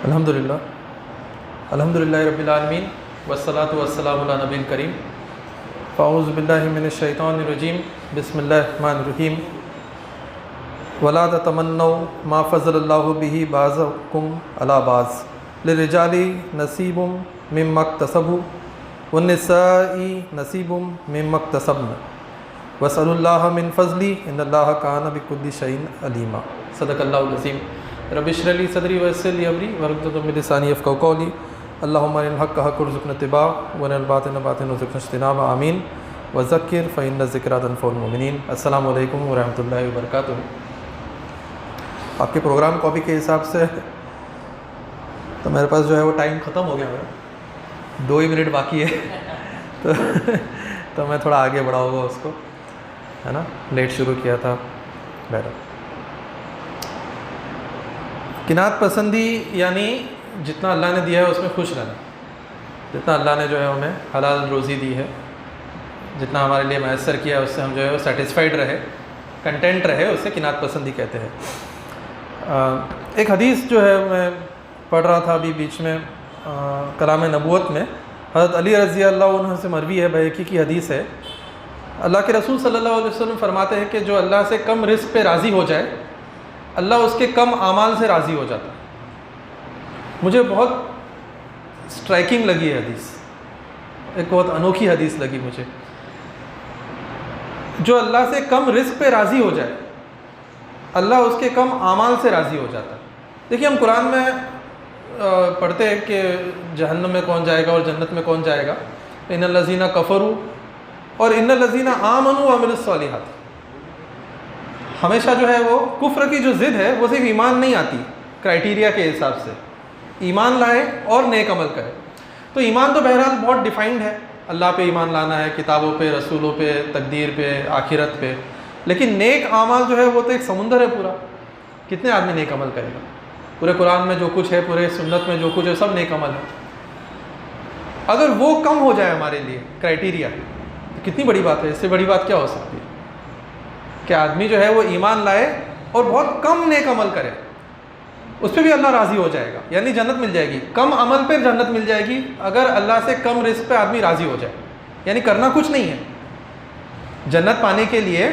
الحمدللہ رب العالمین والصلاة والسلام علی نبی الکریم فاعوذ باللہ من الشیطان الرجیم بسم اللہ الرحمن الرحیم ولا تتمنوا ما فضل اللہ بہ بعضکم علی بعض للرجال نصیب مما اکتسبوا والنساء نصیب مما اکتسبن واسألوا اللہ من فضلہ ان اللہ کان بکل شیء علیما۔ صدق اللہ العظیم۔ رب اشرح لی صدری ویسر لی امری واحلل من لسانی یفقهوا قولی اللہم ارنا الحق حقا وارزقنا اتباعہ وارنا الباطل باطلا وارزقنا اجتنابہ آمین۔ وذکر فإن الذکریٰ تنفع المؤمنین۔ السلام علیکم ورحمۃ اللہ وبرکاتہ۔ آپ کے پروگرام کاپی کے حساب سے تو میرے پاس جو ہے وہ ٹائم ختم ہو گیا ہے، 2 ہی منٹ باقی ہے تو میں تھوڑا آگے بڑھاؤں گا اس کو، ہے نا، لیٹ شروع کیا تھا۔ بہرحال قناعت پسندی یعنی جتنا اللہ نے دیا ہے اس میں خوش رہنا، جتنا اللہ نے جو ہے ہمیں حلال روزی دی ہے، جتنا ہمارے لیے میسر کیا ہے اس سے ہم جو ہے وہ سیٹسفائیڈ رہے، کنٹینٹ رہے، اسے قناعت پسندی کہتے ہیں۔ ایک حدیث جو ہے میں پڑھ رہا تھا ابھی بیچ میں، کلام نبوت میں حضرت علی رضی اللہ عنہ سے مروی ہے، بحقی کی حدیث ہے۔ اللہ کے رسول صلی اللہ علیہ وسلم فرماتے ہیں کہ جو اللہ سے کم رزق پہ راضی ہو جائے، اللہ اس کے کم اعمال سے راضی ہو جاتا ہے۔ مجھے بہت اسٹرائکنگ لگی ہے حدیث، ایک بہت انوکھی حدیث لگی مجھے۔ جو اللہ سے کم رزق پہ راضی ہو جائے، اللہ اس کے کم اعمال سے راضی ہو جاتا ہے۔ دیکھیے ہم قرآن میں پڑھتے ہیں کہ جہنم میں کون جائے گا اور جنت میں کون جائے گا، ان الذین کفروا اور ان الذین آمنوا وعملوا الصالحات۔ ہمیشہ جو ہے وہ کفر کی جو ضد ہے وہ صرف ایمان نہیں آتی، کرائٹیریا کے حساب سے ایمان لائے اور نیک عمل کرے۔ تو ایمان تو بہرحال بہت ڈیفائنڈ ہے، اللہ پہ ایمان لانا ہے، کتابوں پہ، رسولوں پہ، تقدیر پہ، آخرت پہ۔ لیکن نیک اعمال جو ہے وہ تو ایک سمندر ہے پورا، کتنے آدمی نیک عمل کرے گا؟ پورے قرآن میں جو کچھ ہے، پورے سنت میں جو کچھ ہے، سب نیک عمل ہے۔ اگر وہ کم ہو جائے ہمارے لیے کرائٹیریا، تو کتنی بڑی بات ہے، اس سے بڑی بات کیا ہو سکتی ہے کہ آدمی جو ہے وہ ایمان لائے اور بہت کم نیک عمل کرے، اس پہ بھی اللہ راضی ہو جائے گا، یعنی جنت مل جائے گی۔ کم عمل پہ جنت مل جائے گی اگر اللہ سے کم رزق پہ آدمی راضی ہو جائے، یعنی کرنا کچھ نہیں ہے۔ جنت پانے کے لیے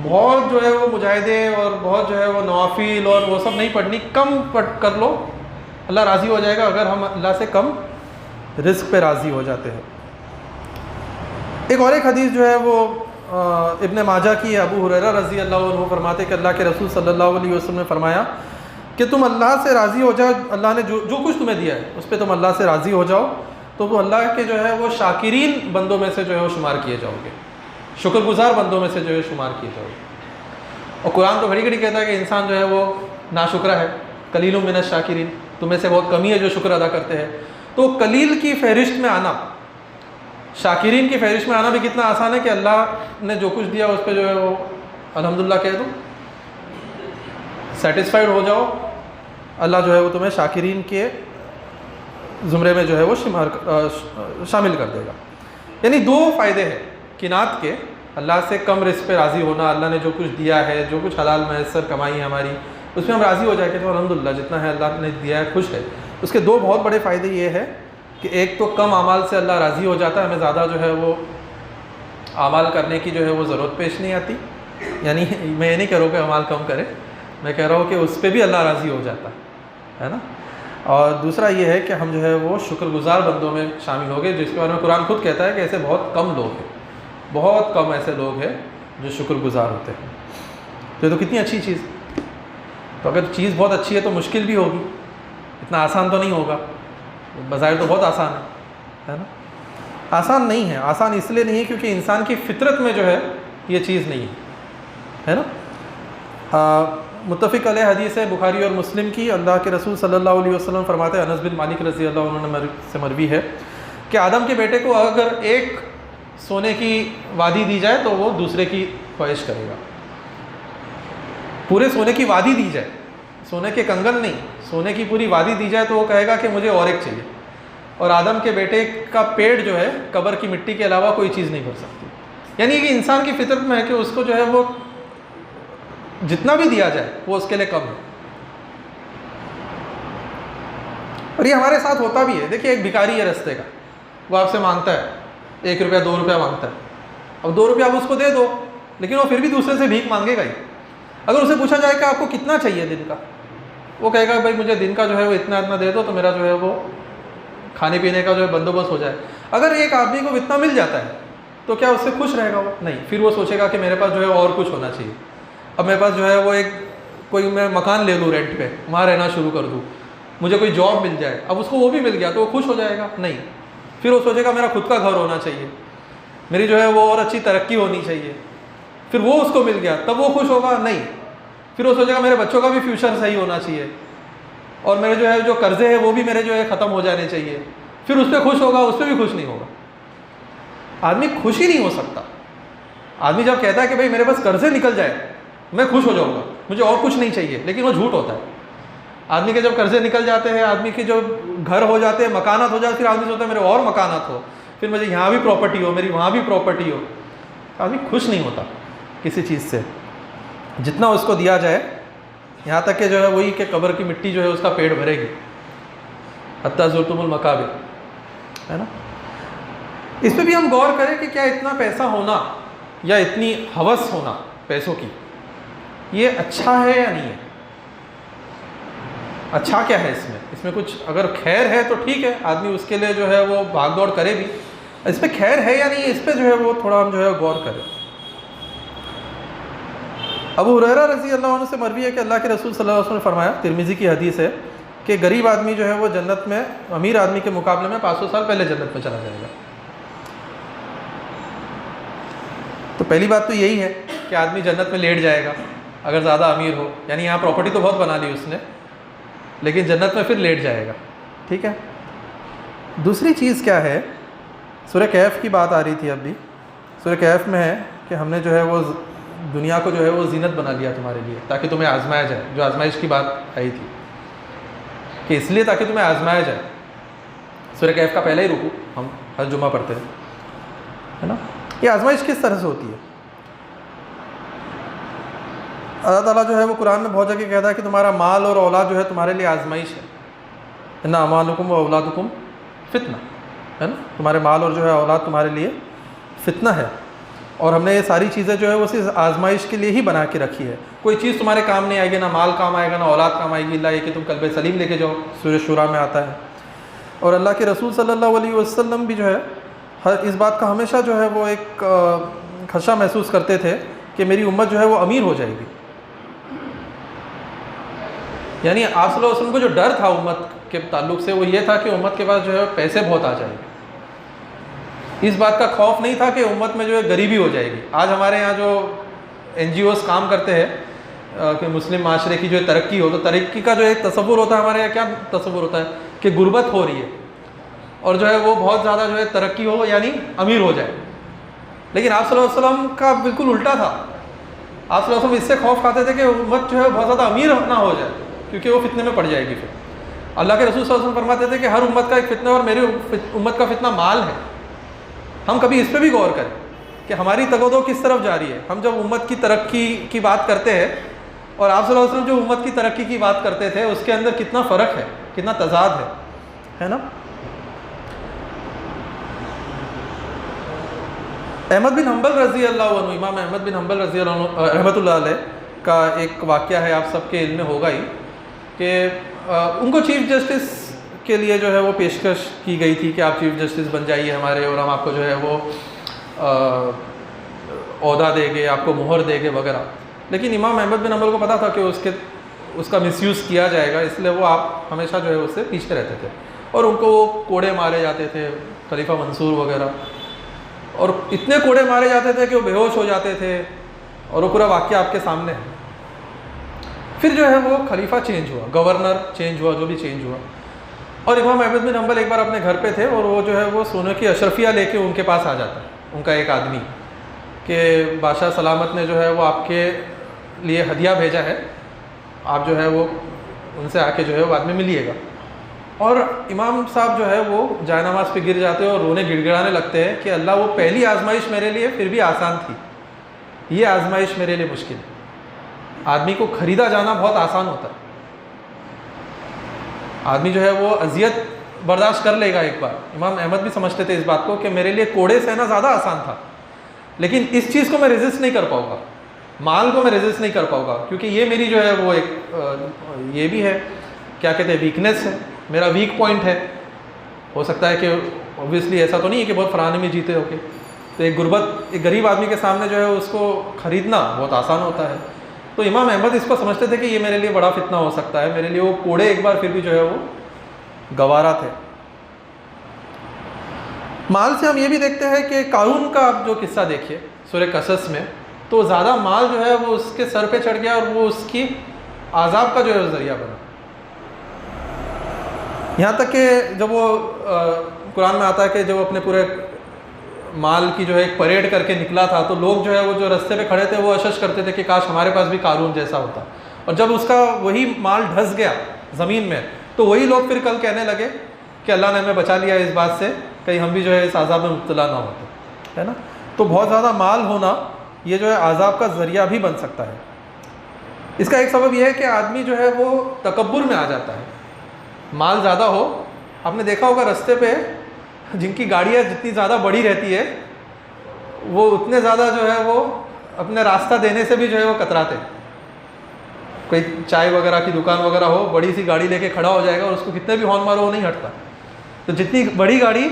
بہت جو ہے وہ مجاہدے اور بہت جو ہے وہ نوافل اور وہ سب نہیں پڑھنی، کم کر لو، اللہ راضی ہو جائے گا اگر ہم اللہ سے کم رزق پہ راضی ہو جاتے ہیں۔ ایک اور ایک حدیث جو ہے وہ ابن ماجہ کی، ابو ہریرہ رضی اللہ عنہ فرماتے کہ اللہ کے رسول صلی اللہ علیہ وسلم نے فرمایا کہ تم اللہ سے راضی ہو جاؤ، اللہ نے جو کچھ تمہیں دیا ہے اس پہ تم اللہ سے راضی ہو جاؤ تو وہ اللہ کے جو ہے وہ شاکرین بندوں میں سے جو ہے وہ شمار کیے جاؤ گے، شکر گزار بندوں میں سے جو ہے شمار کیے جاؤ گے۔ اور قرآن تو گھڑی گھڑی کہتا ہے کہ انسان جو ہے وہ ناشکرہ ہے، قلیل من الشاکرین، تمہیں سے بہت کمی ہے جو شکر ادا کرتے ہیں۔ تو قلیل کی فہرست میں آنا، شاکرین کی فہرست میں آنا بھی کتنا آسان ہے کہ اللہ نے جو کچھ دیا اس پہ جو ہے وہ الحمدللہ کہہ دو، سیٹسفائیڈ ہو جاؤ، اللہ جو ہے وہ تمہیں شاکرین کے زمرے میں جو ہے وہ شامل کر دے گا۔ یعنی 2 فائدے ہیں قناعت کے، اللہ سے کم رزق پہ راضی ہونا، اللہ نے جو کچھ دیا ہے، جو کچھ حلال میسر کمائی ہے ہماری، اس میں ہم راضی ہو جائے کہ تو الحمدللہ جتنا ہے اللہ نے دیا ہے، خوش ہے۔ اس کے 2 بہت بڑے فائدے یہ ہے کہ ایک تو کم اعمال سے اللہ راضی ہو جاتا ہے، ہمیں زیادہ جو ہے وہ اعمال کرنے کی جو ہے وہ ضرورت پیش نہیں آتی، یعنی میں یہ نہیں کہہ رہا ہوں کہ اعمال کم کرے، میں کہہ رہا ہوں کہ اس پہ بھی اللہ راضی ہو جاتا ہے نا۔ اور دوسرا یہ ہے کہ ہم جو ہے وہ شکر گزار بندوں میں شامل ہو گئے، جس کے بارے میں قرآن خود کہتا ہے کہ ایسے بہت کم لوگ ہیں، بہت کم ایسے لوگ ہیں جو شکر گزار ہوتے ہیں۔ تو یہ تو کتنی اچھی چیز، تو اگر چیز بہت اچھی ہے تو مشکل بھی ہوگی، اتنا آسان تو نہیں ہوگا، بظاہر تو بہت آسان ہے نا۔ آسان نہیں ہے، آسان اس لیے نہیں ہے کیونکہ انسان کی فطرت میں جو ہے یہ چیز نہیں ہے نا۔ متفق علیہ حدیث ہے بخاری اور مسلم کی، اللہ کے رسول صلی اللہ علیہ وسلم فرماتے ہیں، انس بن مالک رضی اللہ عنہ سے مروی ہے کہ آدم کے بیٹے کو اگر ایک سونے کی وادی دی جائے تو وہ دوسرے کی خواہش کرے گا۔ پورے سونے کی وادی دی جائے، سونے کے کنگن نہیں، سونے کی پوری وادی دی جائے تو وہ کہے گا کہ مجھے اور ایک چاہیے۔ اور آدم کے بیٹے کا پیٹ جو ہے قبر کی مٹی کے علاوہ کوئی چیز نہیں بھر سکتی، یعنی کہ انسان کی فطرت میں ہے کہ اس کو جو ہے وہ جتنا بھی دیا جائے وہ اس کے لیے کم ہے۔ اور یہ ہمارے ساتھ ہوتا بھی ہے. دیکھیے ایک بھکاری ہے رستے کا, وہ آپ سے مانگتا ہے 1 روپیہ 2 روپیہ مانگتا ہے. اب 2 روپیہ آپ اس کو دے دو, لیکن وہ پھر بھی دوسرے سے بھیک مانگے گا ہی. اگر اسے پوچھا جائے کہ آپ کو کتنا چاہیے دن کا, وہ کہے گا بھائی مجھے دن کا جو ہے وہ اتنا دے دو تو میرا جو ہے وہ کھانے پینے کا جو ہے بندوبست ہو جائے. اگر ایک آدمی کو اتنا مل جاتا ہے تو کیا اس سے خوش رہے گا وہ؟ نہیں. پھر وہ سوچے گا کہ میرے پاس جو ہے اور کچھ ہونا چاہیے. اب میرے پاس جو ہے وہ کوئی میں مکان لے لوں رینٹ پہ, وہاں رہنا شروع کر دوں, مجھے کوئی جاب مل جائے. اب اس کو وہ بھی مل گیا تو وہ خوش ہو جائے گا؟ نہیں. پھر وہ سوچے گا میرا خود کا گھر ہونا چاہیے, میری جو ہے وہ اور اچھی ترقی ہونی چاہیے. پھر وہ اس کو مل گیا تب وہ خوش ہوگا؟ نہیں. پھر وہ سوچے گا میرے بچوں کا بھی فیوچر صحیح ہونا چاہیے, اور میرے جو ہے جو قرضے ہیں وہ بھی میرے جو ہے ختم ہو جانے چاہیے. پھر اس پہ خوش ہوگا, اس پہ بھی خوش نہیں ہوگا. آدمی خوش ہی نہیں ہو سکتا. آدمی جب کہتا ہے کہ بھائی میرے پاس قرضے نکل جائے میں خوش ہو جاؤں گا, مجھے اور کچھ نہیں چاہیے, لیکن وہ جھوٹ ہوتا ہے. آدمی کے جب قرضے نکل جاتے ہیں, آدمی کے جو گھر ہو جاتے ہیں, مکانات ہو جاتے ہیں, پھر آدمی سوچتا ہے میرے اور مکانات ہو, پھر مجھے یہاں بھی پراپرٹی ہو, میری وہاں بھی پراپرٹی ہو. آدمی خوش نہیں ہوتا کسی چیز سے. جتنا اس کو دیا جائے, یہاں تک کہ جو ہے وہی کہ قبر کی مٹی جو ہے اس کا پیٹ بھرے گی. حتیٰ زرتم المقابر, ہے نا. اس پہ بھی ہم غور کریں کہ کیا اتنا پیسہ ہونا یا اتنی ہوس ہونا پیسوں کی, یہ اچھا ہے یا نہیں ہے؟ اچھا کیا ہے اس میں کچھ اگر خیر ہے تو ٹھیک ہے, آدمی اس کے لیے جو ہے وہ بھاگ دوڑ کرے بھی. اس پہ خیر ہے یا نہیں, اس پہ جو ہے وہ تھوڑا ہم جو ہے غور کریں. ابو ہریرہ رضی اللہ عنہ سے مروی ہے کہ اللہ کے رسول صلی اللہ علیہ وسلم نے فرمایا, ترمذی کی حدیث ہے, کہ غریب آدمی جو ہے وہ جنت میں امیر آدمی کے مقابلے میں 500 سال پہلے جنت میں چلا جائے گا. تو پہلی بات تو یہی ہے کہ آدمی جنت میں لیٹ جائے گا اگر زیادہ امیر ہو, یعنی یہاں پراپرٹی تو بہت بنا لی اس نے, لیکن جنت میں پھر لیٹ جائے گا. ٹھیک ہے. دوسری چیز کیا ہے, سورہ کہف کی بات آ رہی تھی اب بھی. سورہ کہف میں ہے کہ ہم نے جو ہے وہ دنیا کو جو ہے وہ زینت بنا لیا تمہارے لیے تاکہ تمہیں آزمایا جائے. جو آزمائش کی بات آئی تھی کہ اس لیے تاکہ تمہیں آزمایا جائے. سورہ کہف کا پہلا ہی رکوع ہم ہر جمعہ پڑھتے ہیں, ہے نا. یہ آزمائش کس طرح سے ہوتی ہے؟ اللہ تعالیٰ جو ہے وہ قرآن میں بہت جگہ کہتا ہے کہ تمہارا مال اور اولاد جو ہے تمہارے لیے آزمائش ہے. ان اعمالکم و اولادکم فتنہ, ہے نا. تمہارے مال اور جو ہے اولاد تمہارے لیے فتنہ ہے, اور ہم نے یہ ساری چیزیں جو ہے وہ صرف آزمائش کے لیے ہی بنا کے رکھی ہے. کوئی چیز تمہارے کام نہیں آئے گی, نہ مال کام آئے گا, نہ اولاد کام آئے گی, اللہ یہ کہ تم قلب سلیم لے کے جاؤ. سورہ شورا میں آتا ہے. اور اللہ کے رسول صلی اللہ علیہ وسلم بھی جو ہے اس بات کا ہمیشہ جو ہے وہ ایک خدشہ محسوس کرتے تھے کہ میری امت جو ہے وہ امیر ہو جائے گی. یعنی آپ صلی اللہ علیہ وسلم کو جو ڈر تھا امت کے تعلق سے وہ یہ تھا کہ امت کے پاس جو ہے پیسے بہت آ جائیں گے. اس بات کا خوف نہیں تھا کہ امت میں جو ہے غریبی ہو جائے گی. آج ہمارے یہاں جو NGOs کام کرتے ہیں کہ مسلم معاشرے کی جو ہے ترقی ہو, تو ترقی کا جو ایک تصور ہوتا ہے ہمارے یہاں, کیا تصور ہوتا ہے کہ غربت ہو رہی ہے اور جو ہے وہ بہت زیادہ جو ہے ترقی ہو, یعنی امیر ہو جائے. لیکن آپ صلی اللہ علیہ وسلم کا بالکل الٹا تھا. آپ صلی اللہ علیہ وسلم اس سے خوف کھاتے تھے کہ امت جو ہے بہت زیادہ امیر نہ ہو جائے, کیونکہ وہ فتنے میں پڑ جائے گی. پھر اللہ کے رسول صلی اللہ علیہ وسلم فرماتے تھے کہ ہر امت کا ایک فتنہ, اور میری امت کا فتنہ مال ہے. ہم کبھی اس پہ بھی غور کریں کہ ہماری تگودو کس طرف جا رہی ہے. ہم جب امت کی ترقی کی بات کرتے ہیں اور آپ صلی اللہ علیہ وسلم جو امت کی ترقی کی بات کرتے تھے, اس کے اندر کتنا فرق ہے, کتنا تضاد ہے نا. احمد بن حنبل رضی اللہ عنہ, امام احمد بن حنبل رضی اللہ عنہ رحمۃ اللہ علیہ کا ایک واقعہ ہے, آپ سب کے علم میں ہوگا ہی, کہ ان کو چیف جسٹس کے لیے جو ہے وہ پیشکش کی گئی تھی کہ آپ چیف جسٹس بن جائیے ہمارے, اور ہم آپ کو جو ہے وہ عہدہ دیں گے, آپ کو مہر دیں گے وغیرہ. لیکن امام احمد بن حنبل کو پتہ تھا کہ اس کا مس یوز کیا جائے گا, اس لیے وہ آپ ہمیشہ جو ہے اس سے پیچھے رہتے تھے, اور ان کو وہ کوڑے مارے جاتے تھے, خلیفہ منصور وغیرہ, اور اتنے کوڑے مارے جاتے تھے کہ وہ بے ہوش ہو جاتے تھے, اور وہ پورا واقعہ آپ کے سامنے ہے. پھر جو ہے وہ خلیفہ چینج ہوا, گورنر چینج ہوا, جو بھی چینج ہوا, اور امام احمد بن حنبل ایک بار اپنے گھر پہ تھے, اور وہ جو ہے وہ سونے کی اشرفیہ لے کے ان کے پاس آ جاتا ہے, ان کا ایک آدمی, کہ بادشاہ سلامت نے جو ہے وہ آپ کے لیے ہدیہ بھیجا ہے, آپ جو ہے وہ ان سے آ کے جو ہے وہ بعد میں ملیے گا. اور امام صاحب جو ہے وہ جائے نماز پہ گر جاتے ہیں اور رونے گڑ گڑانے لگتے ہیں کہ اللہ, وہ پہلی آزمائش میرے لیے پھر بھی آسان تھی, یہ آزمائش میرے لیے مشکل ہے. آدمی کو خریدا جانا بہت آسان ہوتا ہے, آدمی جو ہے وہ اذیت برداشت کر لے گا ایک بار. امام احمد بھی سمجھتے تھے اس بات کو کہ میرے لیے کوڑے سہنا زیادہ آسان تھا، لیکن اس چیز کو میں ریزسٹ نہیں کر پاؤں گا، مال کو میں ریزسٹ نہیں کر پاؤں گا، کیونکہ یہ میری جو ہے وہ ایک یہ بھی ہے، کیا کہتے ہیں، ویکنیس ہے، میرا ویک پوائنٹ ہے. ہو سکتا ہے کہ اوبویسلی ایسا تو نہیں ہے کہ بہت فرانے میں جیتے ہو کے، تو ایک غریب آدمی کے سامنے جو ہے اس کو خریدنا بہت آسان ہوتا ہے. تو امام احمد اس کو سمجھتے تھے کہ یہ میرے لیے بڑا فتنہ ہو سکتا ہے، میرے لیے وہ کوڑے ایک بار پھر بھی جو ہے وہ گوارا تھے. مال سے ہم یہ بھی دیکھتے ہیں کہ قارون کا آپ جو قصہ دیکھیے سورہ قصص میں، تو زیادہ مال جو ہے وہ اس کے سر پہ چڑھ گیا اور وہ اس کی عذاب کا جو ہے ذریعہ بنا. یہاں تک کہ جب وہ قرآن میں آتا ہے کہ جب وہ اپنے پورے مال کی جو ہے ایک پریڈ کر کے نکلا تھا، تو لوگ جو ہے وہ جو رستے پہ کھڑے تھے وہ اشش کرتے تھے کہ کاش ہمارے پاس بھی قارون جیسا ہوتا. اور جب اس کا وہی مال ڈھس گیا زمین میں، تو وہی لوگ پھر کل کہنے لگے کہ اللہ نے ہمیں بچا لیا اس بات سے، کہیں ہم بھی جو ہے اس عذاب میں مبتلا نہ ہوتے، ہے نا. تو بہت زیادہ مال ہونا یہ جو ہے عذاب کا ذریعہ بھی بن سکتا ہے. اس کا ایک سبب یہ ہے کہ آدمی جو ہے وہ تکبر میں آ جاتا ہے. مال زیادہ ہو، آپ نے دیکھا ہوگا رستے پہ جن کی گاڑیاں جتنی زیادہ بڑی رہتی ہے وہ اتنے زیادہ جو ہے وہ اپنے راستہ دینے سے بھی جو ہے وہ کتراتے. کوئی چائے وغیرہ کی دکان وغیرہ ہو، بڑی سی گاڑی لے کے کھڑا ہو جائے گا اور اس کو کتنے بھی ہارن مارو وہ نہیں ہٹتا. تو جتنی بڑی گاڑی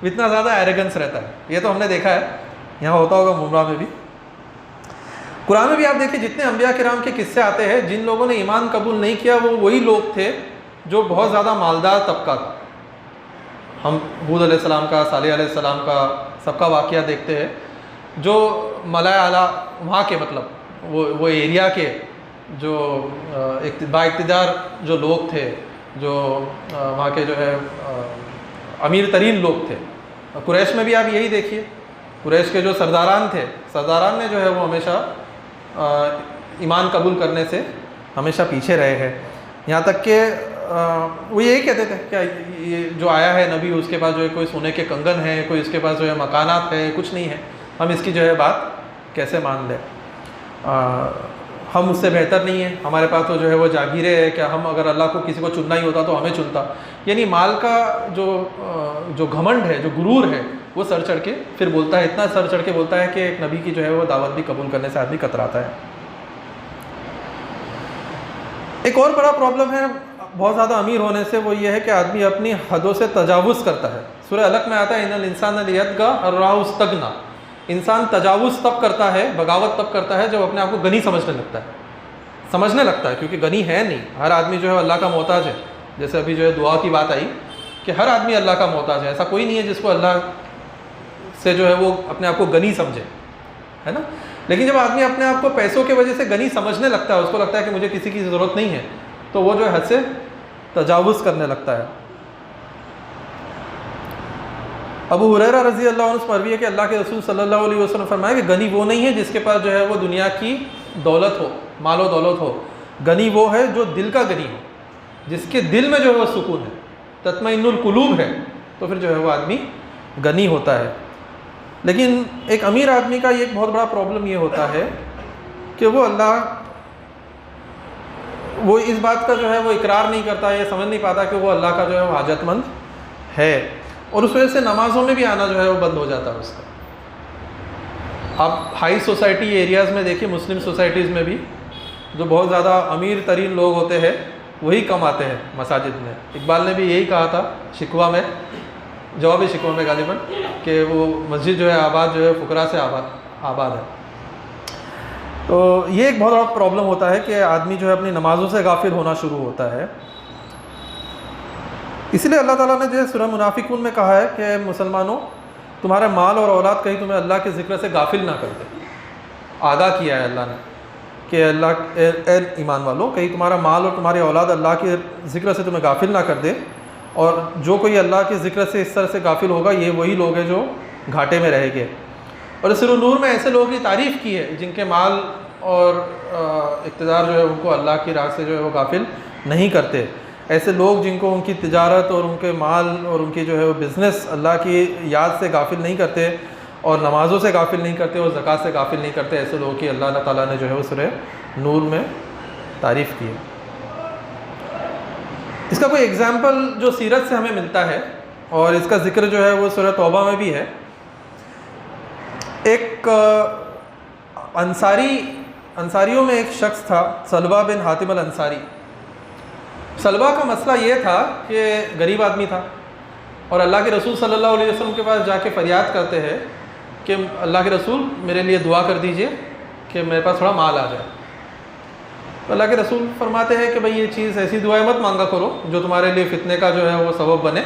اتنا زیادہ ایروگنس رہتا ہے. یہ تو ہم نے دیکھا ہے، یہاں ہوتا ہوگا ممبرا میں بھی. قرآن میں بھی آپ دیکھیں جتنے انبیاء کرام کے قصے آتے ہیں، جن لوگوں نے ایمان قبول نہیں کیا وہ وہی لوگ تھے جو بہت زیادہ مالدار طبقہ تھا. ہم ہود علیہ السلام کا، صالح علیہ السلام کا سب کا واقعہ دیکھتے ہیں. جو ملائے اعلیٰ وہاں کے مطلب وہ ایریا کے جو با اقتدار جو لوگ تھے، جو وہاں کے جو ہے امیر ترین لوگ تھے. قریش میں بھی آپ یہی دیکھیے، قریش کے جو سرداران تھے، سرداران نے جو ہے وہ ہمیشہ ایمان قبول کرنے سے ہمیشہ پیچھے رہے ہیں. یہاں تک کہ وہ یہی کہتے تھے کہ یہ جو آیا ہے نبی، اس کے پاس جو ہے کوئی سونے کے کنگن ہیں، کوئی اس کے پاس جو ہے مکانات ہے، کچھ نہیں ہے، ہم اس کی جو ہے بات کیسے مان لیں، ہم اس سے بہتر نہیں ہیں، ہمارے پاس تو جو ہے وہ جاگیریں ہے، کہ ہم اگر اللہ کو کسی کو چننا ہی ہوتا تو ہمیں چنتا. یعنی مال کا جو گھمنڈ ہے، جو غرور ہے، وہ سر چڑھ کے پھر بولتا ہے، اتنا سر چڑھ کے بولتا ہے کہ ایک نبی کی جو ہے وہ دعوت بھی قبول کرنے سے آدمی کتراتا ہے. ایک اور بڑا پرابلم ہے بہت زیادہ امیر ہونے سے، وہ یہ ہے کہ آدمی اپنی حدوں سے تجاوز کرتا ہے. سورہ علق میں آتا ہے ان الانسان لیطغی ان رآہ استغنی. انسان تجاوز تب کرتا ہے، بغاوت تب کرتا ہے جب اپنے آپ کو غنی سمجھنے لگتا ہے، کیونکہ غنی ہے نہیں. ہر آدمی جو ہے اللہ کا محتاج ہے. جیسے ابھی جو ہے دعا کی بات آئی کہ ہر آدمی اللہ کا محتاج ہے، ایسا کوئی نہیں ہے جس کو اللہ سے جو ہے وہ اپنے آپ کو غنی سمجھے، ہے نا. لیکن جب آدمی اپنے آپ کو پیسوں کی وجہ سے غنی سمجھنے لگتا ہے، اس کو لگتا ہے کہ مجھے کسی کی ضرورت نہیں ہے، تو وہ جو ہے حد سے تجاوز کرنے لگتا ہے. ابو ہریرہ رضی اللہ عنہ سے مروی ہے کہ اللہ کے رسول صلی اللہ علیہ وسلم فرمایا کہ غنی وہ نہیں ہے جس کے پاس جو ہے وہ دنیا کی دولت ہو، مال و دولت ہو. غنی وہ ہے جو دل کا غنی ہو، جس کے دل میں جو ہے وہ سکون ہے، تطمئن القلوب ہے، تو پھر جو ہے وہ آدمی غنی ہوتا ہے. لیکن ایک امیر آدمی کا یہ ایک بہت بڑا پرابلم یہ ہوتا ہے کہ وہ اس بات کا جو ہے وہ اقرار نہیں کرتا، یہ سمجھ نہیں پاتا کہ وہ اللہ کا جو ہے وہ حاجت مند ہے، اور اس وجہ سے نمازوں میں بھی آنا جو ہے وہ بند ہو جاتا ہے اس کا. آپ ہائی سوسائٹی ایریاز میں دیکھیں، مسلم سوسائٹیز میں بھی جو بہت زیادہ امیر ترین لوگ ہوتے ہیں وہی کم آتے ہیں مساجد میں. اقبال نے بھی یہی کہا تھا شکوہ میں، جواب شکوہ میں غالباً، کہ وہ مسجد جو ہے آباد جو ہے فقراء سے آباد ہے. تو یہ ایک بہت بڑا پرابلم ہوتا ہے کہ آدمی جو ہے اپنی نمازوں سے غافل ہونا شروع ہوتا ہے. اس لیے اللہ تعالیٰ نے جو ہے سورہ منافقون میں کہا ہے کہ مسلمانوں، تمہارا مال اور اولاد کہیں تمہیں اللہ کے ذکر سے غافل نہ کر دے. آگاہ کیا ہے اللہ نے کہ اے ایمان والوں، کہیں تمہارا مال اور تمہاری اولاد اللہ کے ذکر سے تمہیں غافل نہ کر دے. اور جو کوئی اللہ کے ذکر سے اس طرح سے غافل ہوگا، یہ وہی لوگ ہیں جو گھاٹے میں رہیں گے. اور سورہ نور میں ایسے لوگوں کی تعریف کی ہے جن کے مال اور اقتدار جو ہے ان کو اللہ کی راہ سے جو ہے وہ غافل نہیں کرتے. ایسے لوگ جن کو ان کی تجارت اور ان کے مال اور ان کی جو ہے وہ بزنس اللہ کی یاد سے غافل نہیں کرتے، اور نمازوں سے غافل نہیں کرتے، اور زکوٰۃ سے غافل نہیں کرتے، ایسے لوگوں کی اللہ تعالیٰ نے جو ہے وہ سورہ نور میں تعریف کی ہے. اس کا کوئی ایگزامپل جو سیرت سے ہمیں ملتا ہے اور اس کا ذکر جو ہے وہ سورہ توبہ میں بھی ہے. ایک انصاریوں میں ایک شخص تھا سلبہ بن حاتم الانصاری. سلبہ کا مسئلہ یہ تھا کہ غریب آدمی تھا اور اللہ کے رسول صلی اللہ علیہ وسلم کے پاس جا کے فریاد کرتے ہیں کہ اللہ کے رسول میرے لیے دعا کر دیجئے کہ میرے پاس تھوڑا مال آ جائے. تو اللہ کے رسول فرماتے ہیں کہ بھئی یہ چیز ایسی دعائیں مت مانگا کرو جو تمہارے لیے فتنے کا جو ہے وہ سبب بنے,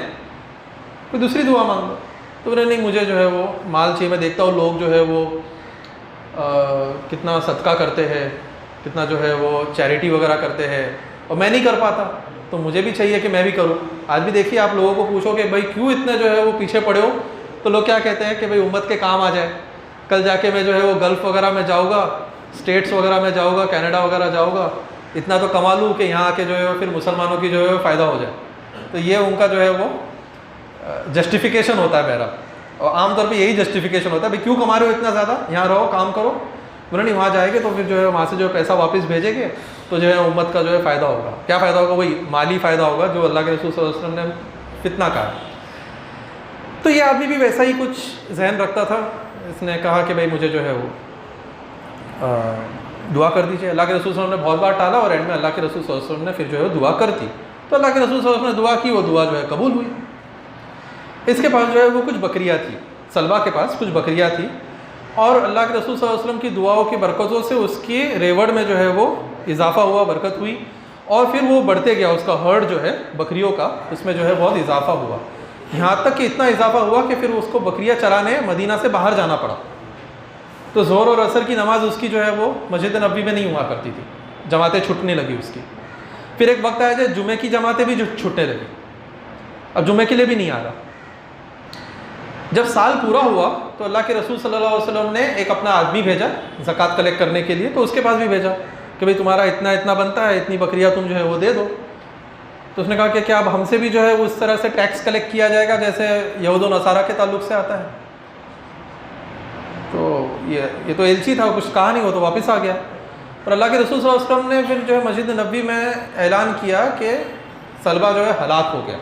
کوئی دوسری دعا مانگ لو. تو نہیں, مجھے جو ہے وہ مال چاہیے. میں دیکھتا ہوں لوگ جو ہے وہ کتنا صدقہ کرتے ہیں, کتنا جو ہے وہ چیریٹی وغیرہ کرتے ہیں, اور میں نہیں کر پاتا, تو مجھے بھی چاہیے کہ میں بھی کروں. آج بھی دیکھیے آپ لوگوں کو پوچھو کہ بھائی کیوں اتنے جو ہے وہ پیچھے پڑے ہو, تو لوگ کیا کہتے ہیں کہ بھائی امت کے کام آ جائے, کل جا کے میں جو ہے وہ گلف وغیرہ میں جاؤں گا, اسٹیٹس وغیرہ میں جاؤں گا, کینیڈا وغیرہ جاؤں گا, اتنا تو کما لوں کہ یہاں آ کے جو ہے پھر مسلمانوں کی جو ہے فائدہ ہو جائے. تو یہ ان کا جو ہے وہ جسٹیفیکیشن ہوتا ہے میرا, اور عام طور پہ یہی جسٹیفیکیشن ہوتا ہے بھائی کیوں کما رہے ہو اتنا زیادہ, یہاں رہو کام کرو. بولے نہیں, وہاں جائے گے تو پھر جو ہے وہاں سے جو پیسہ واپس بھیجیں گے تو جو ہے امت کا جو ہے فائدہ ہوگا. کیا فائدہ ہوگا؟ وہی مالی فائدہ ہوگا جو اللہ کے رسول صلی اللہ علیہ وسلم نے فتنہ کہا. تو یہ آدمی بھی ویسا ہی کچھ ذہن رکھتا تھا. اس نے کہا کہ بھائی مجھے جو ہے وہ دعا کر دیجیے. اللہ کے رسول صلی اللہ علیہ وسلم نے بہت بار ٹالا اور اینڈ میں اللہ کے رسول صلی اللہ علیہ وسلم نے پھر جو ہے دعا کر دی. تو اللہ کے رسول صلی اللہ علیہ وسلم نے دعا کی, وہ دعا جو ہے قبول ہوئی. اس کے پاس جو ہے وہ کچھ بکریاں تھی, سلبہ کے پاس کچھ بکریاں تھی, اور اللہ کے رسول صلی اللہ علیہ وسلم کی دعاؤں کی برکتوں سے اس کی ریوڑ میں جو ہے وہ اضافہ ہوا, برکت ہوئی, اور پھر وہ بڑھتے گیا. اس کا ہرڈ جو ہے بکریوں کا, اس میں جو ہے بہت اضافہ ہوا, یہاں تک کہ اتنا اضافہ ہوا کہ پھر اس کو بکریاں چرانے مدینہ سے باہر جانا پڑا. تو ظہر اور عصر کی نماز اس کی جو ہے وہ مسجد نبوی میں نہیں ہوا کرتی تھی, جماعتیں چھٹنے لگی اس کی. پھر ایک وقت آیا جب جمعے کی جماعتیں بھی چھٹنے لگی, اب جمعے کے لیے بھی نہیں آ رہا. جب سال پورا ہوا تو اللہ کے رسول صلی اللہ علیہ وسلم نے ایک اپنا آدمی بھیجا زکوٰۃ کلیکٹ کرنے کے لیے. تو اس کے پاس بھی بھیجا کہ بھئی تمہارا اتنا بنتا ہے, اتنی بکریاں تم جو ہے وہ دے دو. تو اس نے کہا کہ کیا اب ہم سے بھی جو ہے وہ اس طرح سے ٹیکس کلیکٹ کیا جائے گا جیسے یہود و نصارہ کے تعلق سے آتا ہے؟ تو یہ تو ایلچی تھا, کچھ کہا نہیں, وہ تو واپس آ گیا. اور اللہ کے رسول صلی اللہ علیہ وسلم نے پھر جو ہے مسجد نبوی میں اعلان کیا کہ سلبہ جو ہے ہلاک ہو گیا,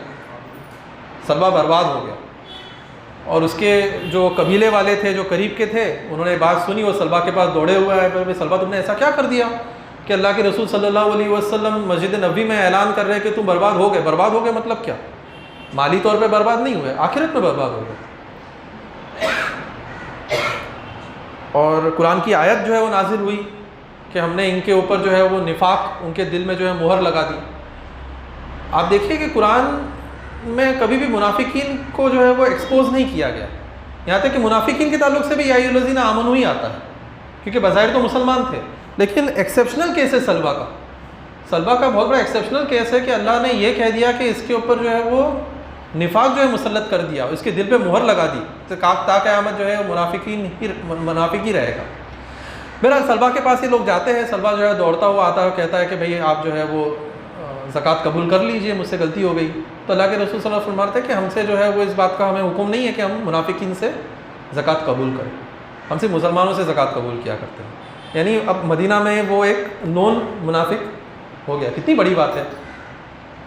سلبہ برباد ہو گیا. اور اس کے جو قبیلے والے تھے, جو قریب کے تھے, انہوں نے بات سنی, وہ سلبہ کے پاس دوڑے ہوئے آئے, سلبہ تم نے ایسا کیا کر دیا کہ اللہ کے رسول صلی اللہ علیہ وسلم مسجد نبوی میں اعلان کر رہے کہ تم برباد ہو گئے. برباد ہو گئے مطلب کیا؟ مالی طور پہ برباد نہیں ہوئے, آخرت میں برباد ہو گئے. اور قرآن کی آیت جو ہے وہ نازل ہوئی کہ ہم نے ان کے اوپر جو ہے وہ نفاق, ان کے دل میں جو ہے مہر لگا دی. آپ دیکھیے کہ قرآن میں کبھی بھی منافقین کو جو ہے وہ ایکسپوز نہیں کیا گیا, یہاں تک کہ منافقین کے تعلق سے بھی یا ایھا الذین آمنوا ہی آتا ہے, کیونکہ بظاہر تو مسلمان تھے. لیکن ایکسیپشنل کیس ہے سلبہ کا بہت بڑا ایکسیپشنل کیس ہے کہ اللہ نے یہ کہہ دیا کہ اس کے اوپر جو ہے وہ نفاق جو ہے مسلط کر دیا, اس کے دل پہ مہر لگا دی, تا قیامت جو ہے منافق ہی رہے گا. بہرحال سلبہ کے پاس یہ لوگ جاتے ہیں, سلبہ جو ہے دوڑتا ہوا آتا ہے, کہتا ہے کہ بھئی آپ جو ہے وہ زکوٰۃ قبول کر لیجئے, مجھ سے غلطی ہو گئی. تو اللہ کے رسول صلی اللہ علیہ وسلم فرماتے ہیں کہ ہم سے جو ہے وہ اس بات کا ہمیں حکم نہیں ہے کہ ہم منافقین سے زکوٰۃ قبول کریں, ہم صرف مسلمانوں سے زکوٰۃ قبول کیا کرتے ہیں. یعنی اب مدینہ میں وہ ایک نون منافق ہو گیا, کتنی بڑی بات ہے.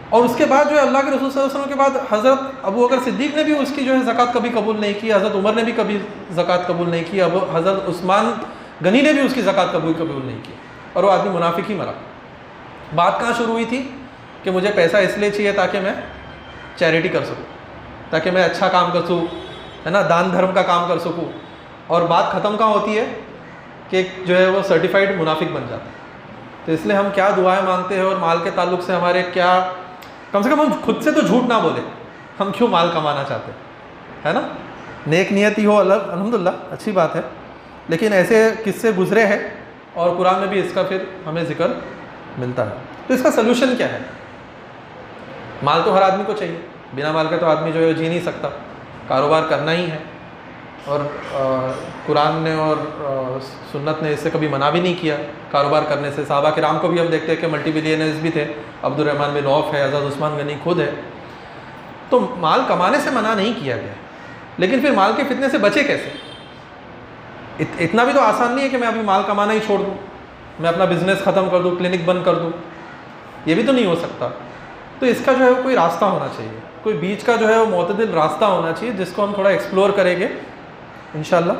اور اس کے بعد جو ہے اللہ کے رسول صلی اللہ علیہ وسلم کے بعد حضرت ابو بکر صدیق نے بھی اس کی جو ہے زکوٰۃ کبھی قبول نہیں کی, حضرت عمر نے بھی کبھی زکوٰۃ قبول نہیں کی, اب حضرت عثمان غنی نے بھی اس کی زکوٰۃ قبول نہیں کی, اور وہ آدمی منافق ہی مرا. بات کہاں شروع ہوئی تھی کہ مجھے پیسہ اس لیے چاہیے تاکہ میں چیریٹی کر سکوں, تاکہ میں اچھا کام کر سکوں, ہے نا, دان دھرم کا کام کر سکوں. اور بات ختم کہاں ہوتی ہے کہ جو ہے وہ سرٹیفائڈ منافق بن جاتا ہے. تو اس لیے ہم کیا دعائیں مانگتے ہیں اور مال کے تعلق سے ہمارے کیا, کم سے کم ہم خود سے تو جھوٹ نہ بولے, ہم کیوں مال کمانا چاہتے ہیں, ہے نا. نیک نیتی ہو الحمدللہ اچھی بات ہے, لیکن ایسے قصے گزرے ہیں اور قرآن میں بھی اس کا پھر ہمیں ذکر ملتا ہے. تو اس کا سلوشن کیا ہے؟ مال تو ہر آدمی کو چاہیے, بنا مال کے تو آدمی جو ہے جی نہیں سکتا, کاروبار کرنا ہی ہے. اور قرآن نے اور سنت نے اس سے کبھی منع بھی نہیں کیا کاروبار کرنے سے. صحابہ کرام کو بھی ہم دیکھتے ہیں کہ ملٹی بلینئرز بھی تھے, عبد الرحمن بن عوف ہے, حضرت عثمان غنی خود ہے. تو مال کمانے سے منع نہیں کیا گیا, لیکن پھر مال کے فتنے سے بچے کیسے؟ اتنا بھی تو آسان نہیں ہے کہ میں ابھی مال کمانا ہی چھوڑ دوں, میں اپنا بزنس ختم کر دوں, کلینک بند کر دوں, یہ بھی تو نہیں ہو سکتا. تو اس کا جو ہے وہ کوئی راستہ ہونا چاہیے، کوئی بیچ کا جو ہے وہ معتدل راستہ ہونا چاہیے جس کو ہم تھوڑا ایکسپلور کریں گے انشاءاللہ۔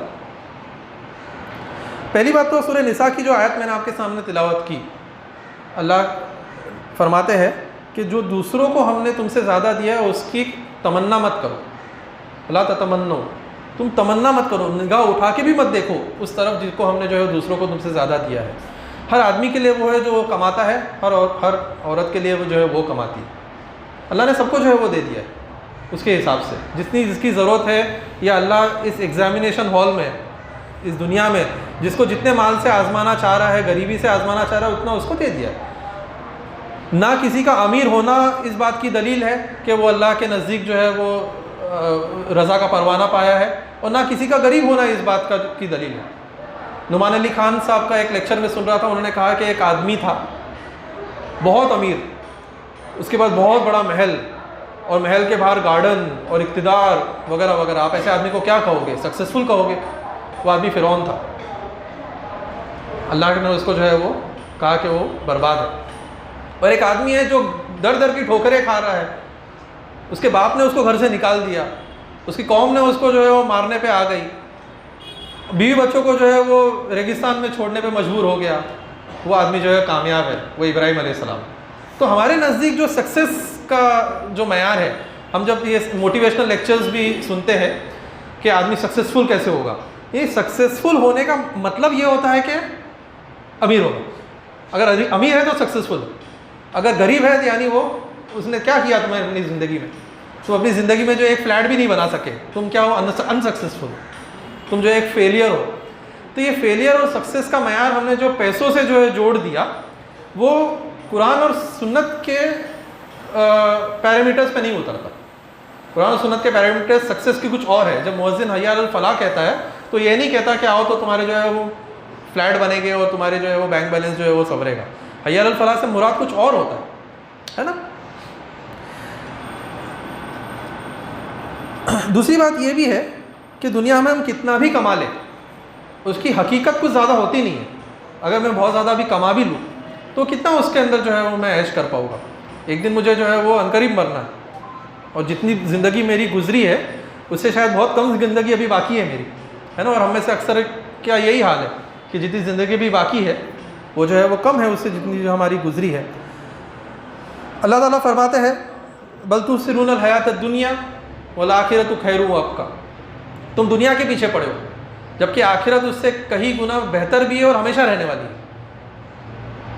پہلی بات تو سورہ نساء کی جو آیت میں نے آپ کے سامنے تلاوت کی، اللہ فرماتے ہیں کہ جو دوسروں کو ہم نے تم سے زیادہ دیا ہے اس کی تمنا مت کرو، لا تتمنو، تم تمنا مت کرو، نگاہ اٹھا کے بھی مت دیکھو اس طرف جس کو ہم نے جو ہے دوسروں کو تم سے زیادہ دیا ہے۔ ہر آدمی کے لیے وہ ہے جو وہ کماتا ہے، ہر عورت کے لیے وہ جو ہے وہ کماتی ہے۔ اللہ نے سب کو جو ہے وہ دے دیا ہے اس کے حساب سے، جتنی جس کی ضرورت ہے، یا اللہ اس ایگزامینیشن ہال میں، اس دنیا میں جس کو جتنے مال سے آزمانا چاہ رہا ہے، غریبی سے آزمانا چاہ رہا ہے، اتنا اس کو دے دیا ہے۔ نہ کسی کا امیر ہونا اس بات کی دلیل ہے کہ وہ اللہ کے نزدیک جو ہے وہ رضا کا پروانہ پایا ہے، اور نہ کسی کا غریب ہونا اس بات کی دلیل ہے۔ نعمان علی خان صاحب کا ایک لیکچر میں سن رہا تھا، انہوں نے کہا کہ ایک آدمی تھا بہت امیر، اس کے پاس بہت بڑا محل، اور محل کے باہر گارڈن اور اقتدار وغیرہ وغیرہ۔ آپ ایسے آدمی کو کیا کہو گے؟ سکسیسفل کہو گے؟ وہ آدمی فرعون تھا، اللہ نے اس کو جو ہے وہ کہا کہ وہ برباد ہے۔ اور ایک آدمی ہے جو در در کی ٹھوکریں کھا رہا ہے، اس کے باپ نے اس کو گھر سے نکال دیا، اس کی قوم نے اس کو جو ہے وہ مارنے پہ آ گئی، بیوی بچوں کو جو ہے وہ ریگستان میں چھوڑنے پہ مجبور ہو گیا، وہ آدمی جو ہے کامیاب ہے، وہ ابراہیم علیہ السلام۔ تو ہمارے نزدیک جو سکسیس کا جو معیار ہے، ہم جب یہ موٹیویشنل لیکچرز بھی سنتے ہیں کہ آدمی سکسیسفل کیسے ہوگا، یہ سکسیسفل ہونے کا مطلب یہ ہوتا ہے کہ امیر ہوگا۔ اگر امیر ہے تو سکسیسفل، اگر غریب ہے تو یعنی وہ اس نے کیا کیا تمہیں اپنی زندگی میں، تم اپنی زندگی میں جو ایک فلیٹ بھی نہیں بنا سکے، تم کیا ہو؟ انسکسیسفل، تم جو ایک فیلئر ہو۔ تو یہ فیلئر اور سکسیس کا معیار ہم نے جو پیسوں سے جو ہے جوڑ دیا، وہ قرآن اور سنت کے پیرامیٹرز پہ نہیں اترتا۔ قرآن اور سنت کے پیرامیٹرز سکسیس کی کچھ اور ہے۔ جب مؤذن حی علی الفلاح کہتا ہے تو یہ نہیں کہتا کہ آؤ تو تمہارے جو ہے وہ فلیٹ بنے گے اور تمہارے جو ہے وہ بینک بیلنس جو ہے وہ سنورے گا۔ حی علی الفلاح سے مراد کچھ اور ہوتا ہے نا۔ دوسری بات یہ بھی ہے کہ دنیا میں ہم کتنا بھی کما لیں، اس کی حقیقت کچھ زیادہ ہوتی نہیں ہے۔ اگر میں بہت زیادہ بھی کما بھی لوں تو کتنا اس کے اندر جو ہے وہ میں عیش کر پاؤں گا؟ ایک دن مجھے جو ہے وہ عنقریب مرنا ہے، اور جتنی زندگی میری گزری ہے اس سے شاید بہت کم زندگی ابھی باقی ہے میری، ہے نا۔ اور ہم میں سے اکثر کیا یہی حال ہے کہ جتنی زندگی بھی باقی ہے وہ جو ہے وہ کم ہے اس سے جتنی جو ہماری گزری ہے۔ اللہ تعالیٰ فرماتے ہیں بل تؤثرون الحیات الدنیا والآخرۃ خیر وابقیٰ، تم دنیا کے پیچھے پڑے ہو جبکہ آخرت اس سے کہیں گنا بہتر بھی ہے اور ہمیشہ رہنے والی ہے۔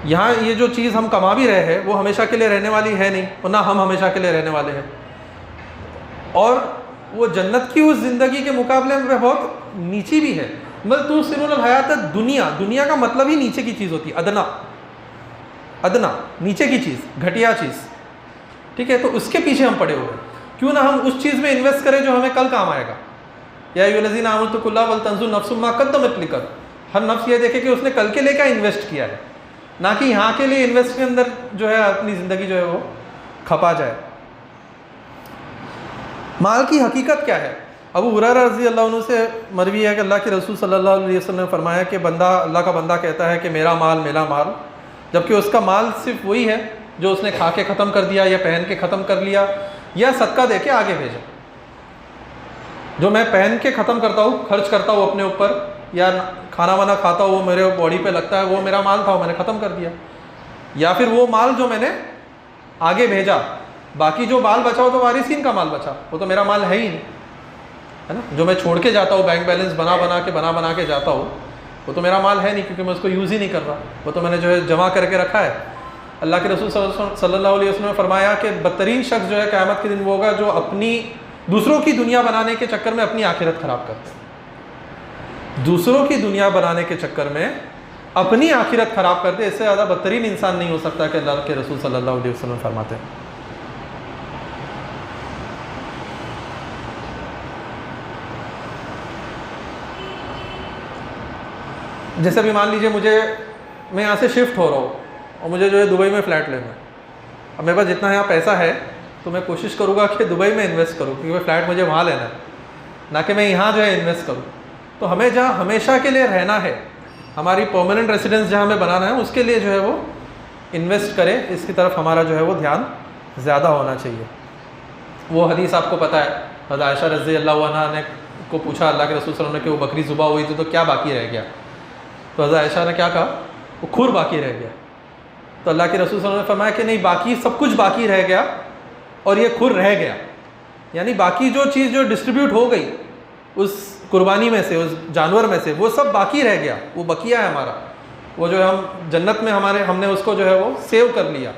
یہاں یہ جو چیز ہم کما بھی رہے ہیں وہ ہمیشہ کے لیے رہنے والی ہے نہیں، اور نہ ہم ہمیشہ کے لیے رہنے والے ہیں، اور وہ جنت کی اس زندگی کے مقابلے میں بہت نیچی بھی ہے۔ بل تؤثرون الحیات الدنیا، دنیا کا مطلب ہی نیچے کی چیز ہوتی ہے، ادنا، نیچے کی چیز، گھٹیا چیز، ٹھیک ہے۔ تو اس کے پیچھے ہم پڑے ہوئے ہیں، کیوں نہ ہم اس چیز میں انویسٹ کریں جو ہمیں کل کام آئے گا۔ یا ایھا الذین آمنوا اتقوا اللہ ولتنظر نفس ما قدمت لغد، ہر نفس یہ دیکھے کہ اس نے کل کے لیے کیا انویسٹ کیا ہے، نہ کہ یہاں کے لیے انویسٹ کے اندر جو ہے اپنی زندگی جو ہے وہ کھپا جائے۔ مال کی حقیقت کیا ہے؟ ابو ہریرہ رضی اللہ عنہ سے مروی ہے کہ اللہ کے رسول صلی اللہ علیہ وسلم نے فرمایا کہ بندہ، اللہ کا بندہ کہتا ہے کہ میرا مال میرا مال، جبکہ اس کا مال صرف وہی ہے جو اس نے کھا کے ختم کر دیا یا پہن کے ختم کر لیا یا صدقہ دے کے آگے بھیجا۔ جو میں پہن کے ختم کرتا ہوں، خرچ کرتا ہوں اپنے اوپر، یا کھانا وانا کھاتا ہوں وہ میرے باڈی پہ لگتا ہے، وہ میرا مال تھا، وہ میں نے ختم کر دیا۔ یا پھر وہ مال جو میں نے آگے بھیجا، باقی جو مال بچا ہو تو وارثین کا مال بچا، وہ تو میرا مال ہے ہی نہیں، ہے نا۔ جو میں چھوڑ کے جاتا ہوں، بینک بیلنس بنا کے جاتا ہوں، وہ تو میرا مال ہے نہیں، کیونکہ میں اس کو یوز ہی نہیں کر رہا، وہ تو میں نے جو ہے جمع کر کے رکھا ہے۔ اللہ کے رسول صلی اللہ علیہ وسلم نے فرمایا کہ بدترین شخص جو ہے قیامت کے دن وہ ہوگا جو اپنی دوسروں کی دنیا بنانے کے چکر میں اپنی آخرت خراب کرتا ہے، دوسروں کی دنیا بنانے کے چکر میں اپنی آخرت خراب کرتے، اس سے زیادہ بدترین انسان نہیں ہو سکتا کہ اللہ کے رسول صلی اللہ علیہ وسلم فرماتے ہیں۔ جیسے بھی مان لیجئے میں یہاں سے شفٹ ہو رہا ہوں اور مجھے جو ہے دبئی میں فلیٹ لینا ہے، اب میرے پاس جتنا یہاں پیسہ ہے تو میں کوشش کروں گا کہ دبئی میں انویسٹ کروں، کیونکہ فلیٹ مجھے وہاں لینا ہے، نہ کہ میں یہاں جو ہے انویسٹ کروں۔ تو ہمیں جہاں ہمیشہ کے لیے رہنا ہے، ہماری پرماننٹ ریسیڈنس جہاں ہمیں بنانا ہے، اس کے لیے جو ہے وہ انویسٹ کریں، اس کی طرف ہمارا جو ہے وہ دھیان زیادہ ہونا چاہیے. وہ حدیث آپ کو پتہ ہے, حضرت عائشہ رضی اللہ عنہا نے کو پوچھا اللہ کے رسول صلی اللہ علیہ وسلم نے کہ وہ بکری ذبح ہوئی تھی تو کیا باقی رہ گیا؟ تو حضرت عائشہ نے کیا کہا؟ وہ کھر باقی رہ گیا. تو اللہ کے رسول صلی اللہ علیہ وسلم نے فرمایا کہ نہیں, باقی سب کچھ باقی رہ گیا اور یہ کھر رہ گیا. یعنی باقی جو چیز جو ڈسٹریبیوٹ ہو گئی اس قربانی میں سے, اس جانور میں سے, وہ سب باقی رہ گیا, وہ بقیہ ہے ہمارا, وہ جو ہے ہم جنت میں ہم نے اس کو جو ہے وہ سیو کر لیا.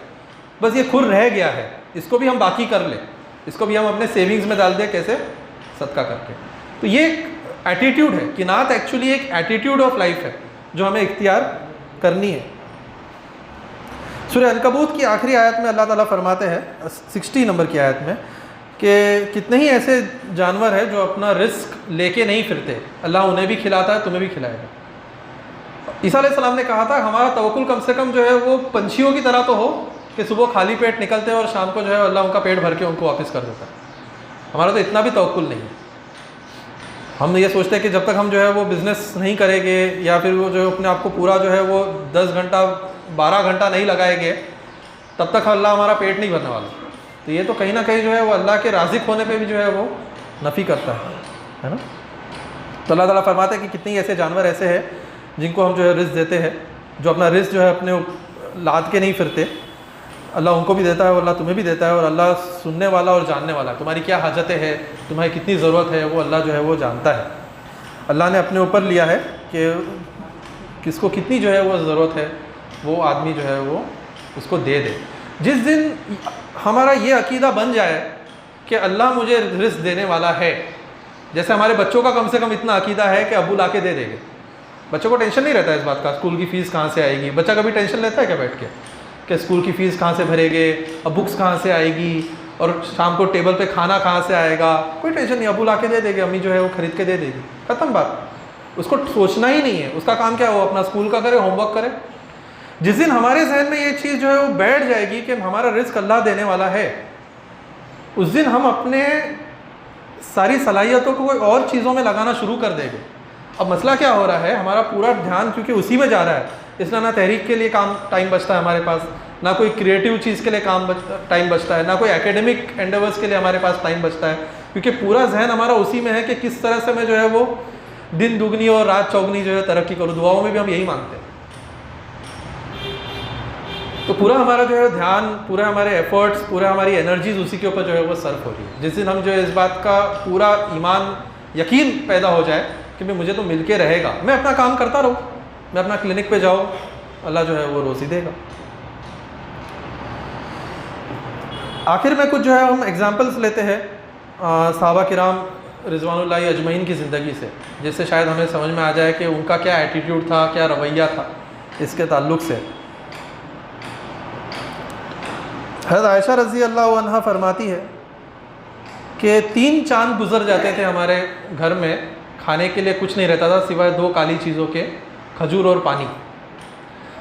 بس یہ کھر رہ گیا ہے, اس کو بھی ہم باقی کر لیں, اس کو بھی ہم اپنے سیونگز میں ڈال دیں. کیسے؟ صدقہ کر کے. تو یہ ایک ایٹیٹیوڈ ہے. قناعت ایکچولی ایک ایٹیٹیوڈ آف لائف ہے جو ہمیں اختیار کرنی ہے. سورہ عنکبوت کی آخری آیت میں اللہ تعالیٰ فرماتے ہیں 60 نمبر کی آیت میں کہ کتنے ہی ایسے جانور ہیں جو اپنا رزق لے کے نہیں پھرتے, اللہ انہیں بھی کھلاتا ہے, تمہیں بھی کھلائے گا. عیسیٰ علیہ السلام نے کہا تھا ہمارا توکل کم سے کم جو ہے وہ پنچھیوں کی طرح تو ہو کہ صبح خالی پیٹ نکلتے ہیں اور شام کو جو ہے اللہ ان کا پیٹ بھر کے ان کو واپس کر دیتا ہے. ہمارا تو اتنا بھی توکل نہیں ہے. ہم یہ سوچتے ہیں کہ جب تک ہم جو ہے وہ بزنس نہیں کریں گے یا پھر وہ جو ہے اپنے آپ کو پورا جو ہے وہ 10 گھنٹہ 12 گھنٹہ نہیں لگائیں گے تب تک اللہ ہمارا پیٹ نہیں بھرنے والا. تو یہ تو کہیں نہ کہیں جو ہے وہ اللہ کے رازق ہونے پہ بھی جو ہے وہ نفی کرتا ہے نا. تو اللہ تعالیٰ فرماتا ہے کہ کتنی ایسے جانور ایسے ہیں جن کو ہم جو ہے رزق دیتے ہیں, جو اپنا رزق جو ہے اپنے لاد کے نہیں پھرتے. اللہ ان کو بھی دیتا ہے اور اللہ تمہیں بھی دیتا ہے, اور اللہ سننے والا اور جاننے والا ہے. تمہاری کیا حاجتیں ہے, تمہیں کتنی ضرورت ہے, وہ اللہ جو ہے وہ جانتا ہے. اللہ نے اپنے اوپر لیا ہے کہ کس کو کتنی جو ہے وہ ضرورت ہے وہ آدمی جو ہے وہ اس کو دے دے. جس دن ہمارا یہ عقیدہ بن جائے کہ اللہ مجھے رزق دینے والا ہے, جیسے ہمارے بچوں کا کم سے کم اتنا عقیدہ ہے کہ ابو لا کے دے دیں گے. بچوں کو ٹینشن نہیں رہتا ہے اس بات کا اسکول کی فیس کہاں سے آئے گی. بچہ کبھی ٹینشن لیتا ہے کیا بیٹھ کے کہ اسکول کی فیس کہاں سے بھرے گے, اب بکس کہاں سے آئے گی, اور شام کو ٹیبل پہ کھانا کہاں سے آئے گا؟ کوئی ٹینشن نہیں, ابو لا کے دے دے گے, امی جو ہے وہ خرید کے دے دے گی, ختم بات. اس کو سوچنا ہی نہیں ہے. اس کا کام کیا ہو, اپنا اسکول کا کرے, ہوم ورک کرے. جس دن ہمارے ذہن میں یہ چیز جو ہے وہ بیٹھ جائے گی کہ ہمارا رزق اللہ دینے والا ہے, اس دن ہم اپنے ساری صلاحیتوں کو کوئی اور چیزوں میں لگانا شروع کر دیں گے. اب مسئلہ کیا ہو رہا ہے, ہمارا پورا دھیان کیونکہ اسی میں جا رہا ہے, اس لیے نہ تحریک کے لیے ٹائم بچتا ہے ہمارے پاس, نہ کوئی کریٹیو چیز کے لیے ٹائم بچتا ہے, نہ کوئی ایکیڈمک انڈیورس کے لیے ہمارے پاس ٹائم بچتا ہے, کیونکہ پورا ذہن ہمارا اسی میں ہے کہ کس طرح سے میں جو ہے وہ دن دگنی اور رات چوگنی جو ہے ترقی کروں. دعاؤں میں بھی ہم یہی مانگتے ہیں. تو پورا ہمارا جو ہے دھیان, پورے ہمارے ایفرٹس, پورے ہماری انرجیز اسی کے اوپر جو ہے وہ صرف ہو رہی ہے. جس دن ہم جو ہے اس بات کا پورا ایمان یقین پیدا ہو جائے کہ مجھے تو مل کے رہے گا, میں اپنا کام کرتا رہوں, میں اپنا کلینک پہ جاؤ, اللہ جو ہے وہ روزی دے گا. آخر میں کچھ جو ہے ہم ایگزامپلس لیتے ہیں صحابہ کرام رضوان اللہ اجمعین کی زندگی سے, جس سے شاید ہمیں سمجھ میں آ جائے کہ ان کا کیا ایٹیٹیوڈ تھا, کیا رویہ تھا اس کے تعلق سے. حضرت عائشہ رضی اللہ عنہا فرماتی ہے کہ 3 چاند گزر جاتے تھے ہمارے گھر میں, کھانے کے لیے کچھ نہیں رہتا تھا سوائے 2 کالی چیزوں کے, کھجور اور پانی.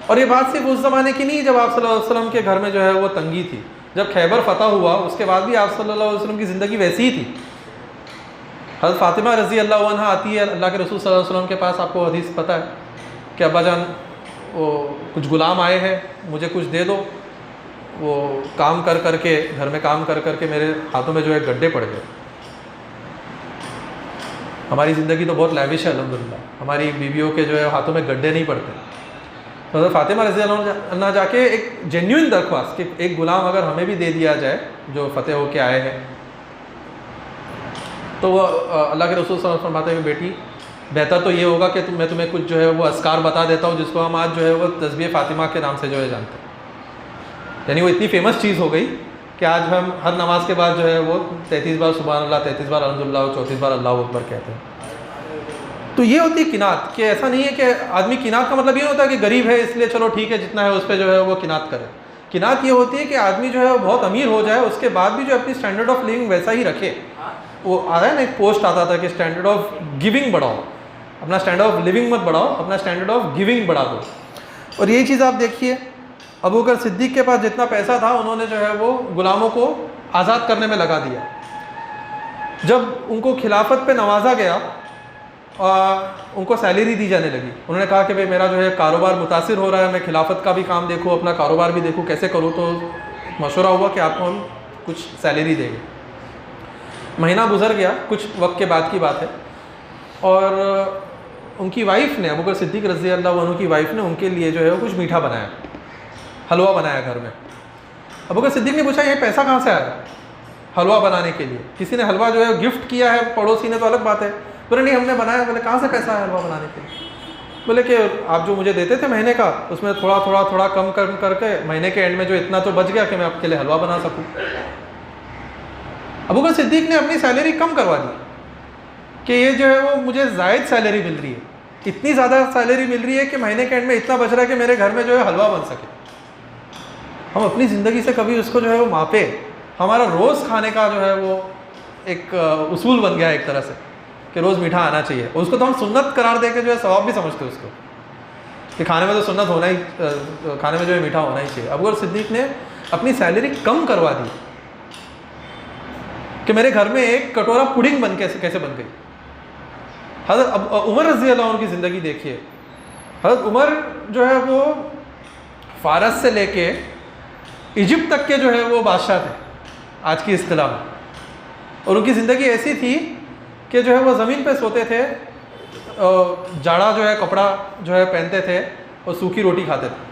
اور یہ بات صرف اس زمانے کی نہیں جب آپ صلی اللہ علیہ وسلم کے گھر میں جو ہے وہ تنگی تھی. جب خیبر فتح ہوا اس کے بعد بھی آپ صلی اللہ علیہ وسلم کی زندگی ویسی ہی تھی. حضرت فاطمہ رضی اللہ عنہا آتی ہے اللہ کے رسول صلی اللہ علیہ وسلم کے پاس, آپ کو حدیث پتہ ہے کہ ابا جان وہ کچھ غلام آئے ہیں, مجھے کچھ دے دو. وہ کام کر کر کے, گھر میں کام کر کر کے میرے ہاتھوں میں جو ہے گڈھے پڑ گئے. ہماری زندگی تو بہت لیوش ہے الحمدللہ, ہماری بیویوں کے جو ہے ہاتھوں میں گڈھے نہیں پڑتے. تو حضرت فاطمہ رضی اللہ عنہ جا کے ایک جینیوئن درخواست کہ ایک غلام اگر ہمیں بھی دے دیا جائے جو فتح ہو کے آئے ہیں, تو وہ اللہ کے رسول صلی اللہ علیہ وسلم فرماتے ہیں کہ بیٹی بہتر تو یہ ہوگا کہ میں تمہیں کچھ جو ہے وہ اذکار بتا دیتا ہوں جس کو ہم آج جو ہے وہ تسبیح فاطمہ کے نام سے جو ہے جانتے ہیں. یعنی وہ اتنی فیمس چیز ہو گئی کہ آج ہم ہر نماز کے بعد جو ہے وہ 33 بار سبحان اللہ, 33 بار الحمدللہ اور 34 بار اللہ اکبر کہتے ہیں. تو یہ ہوتی ہے قناعت, کہ ایسا نہیں ہے کہ آدمی قناعت کا مطلب یہ ہوتا ہے کہ غریب ہے اس لیے چلو ٹھیک ہے جتنا ہے اس پہ جو ہے وہ قناعت کرے. قناعت یہ ہوتی ہے کہ آدمی جو ہے وہ بہت امیر ہو جائے, اس کے بعد بھی جو اپنی اسٹینڈرڈ آف لیونگ ویسا ہی رکھے. وہ آتا ہے نا, ایک پوسٹ آتا تھا کہ اسٹینڈرڈ آف گیونگ بڑھاؤ, اپنا اسٹینڈرڈ آف لیونگ مت بڑھاؤ, اپنا اسٹینڈرڈ آف گیونگ بڑھا دو. اور یہی چیز آپ دیکھیے, ابو بکر صدیق کے پاس جتنا پیسہ تھا انہوں نے جو ہے وہ غلاموں کو آزاد کرنے میں لگا دیا. جب ان کو خلافت پہ نوازا گیا, ان کو سیلری دی جانے لگی, انہوں نے کہا کہ بھئی میرا جو ہے کاروبار متاثر ہو رہا ہے, میں خلافت کا بھی کام دیکھوں, اپنا کاروبار بھی دیکھوں کیسے کروں. تو مشورہ ہوا کہ آپ کو ہم کچھ سیلری دیں گے. مہینہ گزر گیا, کچھ وقت کے بعد کی بات ہے, اور ان کی وائف نے, ابوبکر صدیق رضی اللہ عنہ کی وائف نے ان کے لیے جو ہے وہ کچھ میٹھا بنایا, حلوہ بنایا گھر میں. ابوبکر صدیق نے پوچھا یہ پیسہ کہاں سے آیا حلوہ بنانے کے لیے؟ کسی نے حلوہ جو ہے گفٹ کیا ہے پڑوسی نے تو الگ بات ہے. بولے نہیں ہم نے بنایا. بولے کہاں سے پیسہ آیا حلوہ بنانے کے لیے؟ بولے کہ آپ جو مجھے دیتے تھے مہینے کا, اس میں تھوڑا تھوڑا تھوڑا کم کر کے مہینے کے اینڈ میں جو اتنا تو بچ گیا کہ میں آپ کے لیے حلوہ بنا سکوں. ابوبکر صدیق نے اپنی سیلری کم کروا دی کہ یہ جو ہے وہ مجھے زائد سیلری مل رہی ہے, اتنی زیادہ سیلری مل رہی ہے کہ مہینے کے اینڈ میں اتنا بچ رہا ہے کہ میرے گھر میں جو ہے حلوہ بن سکے. ہم اپنی زندگی سے کبھی اس کو جو ہے وہ ماپے, ہمارا روز کھانے کا جو ہے وہ ایک اصول بن گیا ہے ایک طرح سے کہ روز میٹھا آنا چاہیے, اور اس کو تو ہم سنت قرار دے کے جو ہے ثواب بھی سمجھتے ہیں اس کو کہ کھانے میں تو سنت ہونا ہی, کھانے میں جو ہے میٹھا ہونا ہی چاہیے. ابوبکر صدیق نے اپنی سیلری کم کروا دی کہ میرے گھر میں ایک کٹورا پڈنگ بن کیسے بن گئی. حضرت عمر رضی اللہ عنہ کی زندگی دیکھیے. حضرت عمر جو ہے وہ فارس سے لے کے ایجپٹ تک کے جو ہے وہ بادشاہ تھے آج کی اصطلاح میں, اور ان کی زندگی ایسی تھی کہ جو ہے وہ زمین پہ سوتے تھے, جاڑا جو ہے کپڑا جو ہے پہنتے تھے اور سوکھی روٹی کھاتے تھے.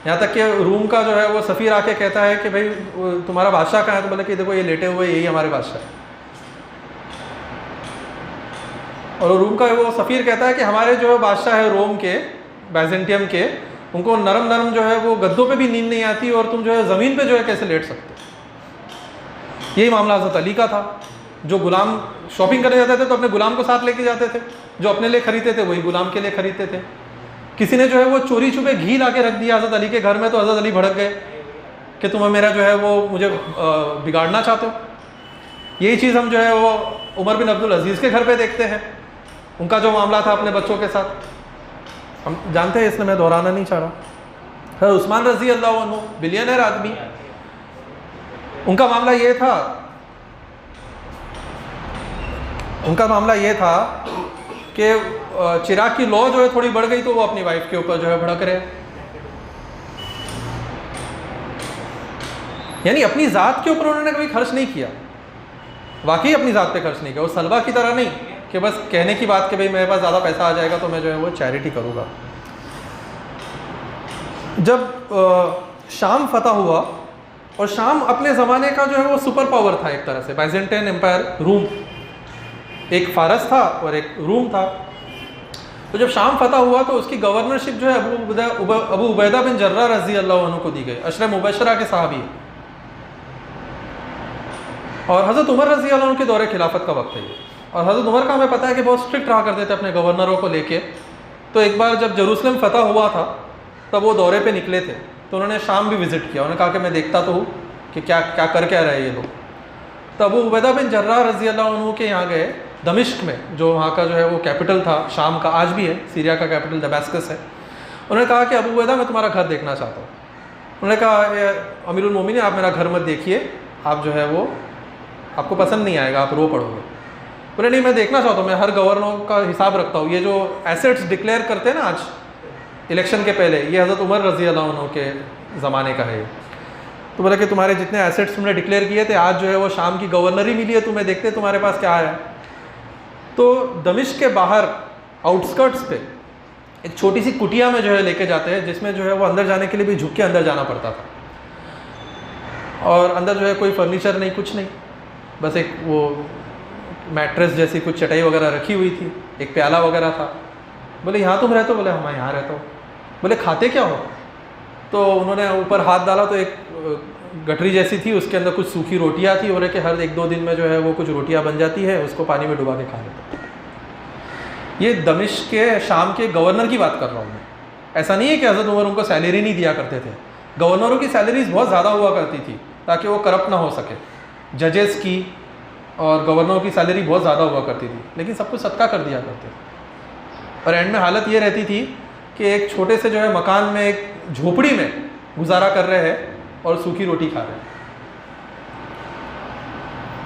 یہاں تک کہ روم کا جو ہے وہ سفیر آ کے کہتا ہے کہ بھائی تمہارا بادشاہ کہاں ہے؟ تو بولے کہ دیکھو یہ لیٹے ہوئے یہی ہمارے بادشاہ ہے. اور روم کا وہ سفیر کہتا ہے کہ ہمارے جو بادشاہ ہے روم کے, بیزنٹیم کے, ان کو نرم نرم جو ہے وہ گدوں پہ بھی نیند نہیں آتی, اور تم جو ہے زمین پہ جو ہے کیسے لیٹ سکتے. یہی معاملہ حضرت علی کا تھا. جو غلام شاپنگ کرنے جاتے تھے تو اپنے غلام کو ساتھ لے کے جاتے تھے, جو اپنے لیے خریدتے تھے وہی غلام کے لیے خریدتے تھے. کسی نے جو ہے وہ چوری چھپے گھی لا کے رکھ دیا حضرت علی کے گھر میں, تو حضرت علی بھڑک گئے کہ تمہیں میرا جو ہے وہ مجھے بگاڑنا چاہتے ہو. یہی چیز ہم جو ہے وہ عمر بن عبد العزیز کے گھر پہ دیکھتے ہیں, ان کا جو معاملہ تھا اپنے بچوں کے ساتھ ہم جانتے ہیں, اس لیے میں دہرانا نہیں چاہ رہا. عثمان رضی اللہ عنہ بلینئر آدمی, ان کا معاملہ یہ تھا کہ چراغ کی لو جو ہے تھوڑی بڑھ گئی تو وہ اپنی وائف کے اوپر جو ہے بھڑک رہے. یعنی اپنی ذات کے اوپر انہوں نے کبھی خرچ نہیں کیا, واقعی اپنی ذات پہ خرچ نہیں کیا. وہ سلبہ کی طرح نہیں کہ بس کہنے کی بات کہ بھئی میرے پاس زیادہ پیسہ آ جائے گا تو میں جو ہے وہ چیریٹی کروں گا. جب شام فتح ہوا, اور شام اپنے زمانے کا جو ہے وہ سپر پاور تھا ایک طرح سے, بائزنٹین امپائر, روم, ایک فارس تھا اور ایک روم تھا. تو جب شام فتح ہوا تو اس کی گورنرشپ جو ہے ابو عبیدہ بن جراح رضی اللہ عنہ کو دی گئی. عشرہ مبشرہ کے صحابی. اور حضرت عمر رضی اللہ عنہ کے دور خلافت کا وقت ہے یہ. اور حضرت عمر کا ہمیں پتہ ہے کہ بہت اسٹرکٹ رہا کرتے تھے اپنے گورنروں کو لے کے. تو ایک بار جب جیروسلم فتح ہوا تھا تب وہ دورے پہ نکلے تھے, تو انہوں نے شام بھی وزٹ کیا. انہوں نے کہا کہ میں دیکھتا تو ہوں کہ کیا کر کے رہے یہ لوگ. تو ابو عبیدہ بن جراح رضی اللہ عنہ کے یہاں گئے دمشق میں, جو وہاں کا جو ہے وہ کیپٹل تھا شام کا, آج بھی ہے, سیریا کا کیپٹل دمشق ہے. انہوں نے کہا کہ ابو عبیدہ میں تمہارا گھر دیکھنا چاہتا ہوں. انہوں نے کہا امیر المومنین آپ میرا گھر مت دیکھیے, آپ جو ہے وہ آپ کو پسند نہیں آئے گا, آپ رو پڑو گے. بولے نہیں میں دیکھنا چاہتا ہوں, میں ہر گورنر کا حساب رکھتا ہوں. یہ جو ایسیٹس ڈکلیئر کرتے ہیں نا آج الیکشن کے پہلے, یہ حضرت عمر رضی اللہ عنہ کے زمانے کا ہے. تو بولے کہ تمہارے جتنے ایسیٹس تم نے ڈکلیئر کیے تھے, آج جو ہے وہ شام کی گورنری ملی ہے, تمہیں دیکھتے تمہارے پاس کیا ہے. تو دمشق کے باہر آؤٹسکرٹس پہ ایک چھوٹی سی کٹیا میں جو ہے لے کے جاتے ہیں, جس میں جو ہے وہ اندر جانے کے لیے بھی جھک کے اندر جانا پڑتا تھا. اور اندر جو ہے کوئی فرنیچر نہیں, کچھ نہیں, بس ایک وہ میٹریس جیسی کچھ چٹائی وغیرہ رکھی ہوئی تھی, ایک پیالہ وغیرہ تھا. بولے یہاں تم رہتے ہو؟ بولے ہاں میں یہاں رہتا ہوں. بولے کھاتے کیا ہو؟ تو انہوں نے اوپر ہاتھ ڈالا تو ایک گٹری جیسی تھی, اس کے اندر کچھ سوکھی روٹیاں تھی, اور کہ ہر 1-2 دن میں جو ہے وہ کچھ روٹیاں بن جاتی ہے, اس کو پانی میں ڈبا کے کھا لیتے. یہ دمشق کے شام کے گورنر کی بات کر رہا ہوں میں. ایسا نہیں ہے کہ حضرت عمر ان کو سیلری نہیں دیا کرتے تھے. گورنروں کی سیلریز بہت زیادہ ہوا کرتی تھی تاکہ وہ کرپٹ نہ ہو سکے. ججز کی اور گورنروں کی سیلری بہت زیادہ ہوا کرتی تھی, لیکن سب کچھ صدقہ کر دیا کرتے تھے. اور اینڈ میں حالت یہ رہتی تھی کہ ایک چھوٹے سے جو ہے مکان میں, ایک جھوپڑی میں گزارا کر رہے ہیں اور سوکھی روٹی کھا رہے ہیں.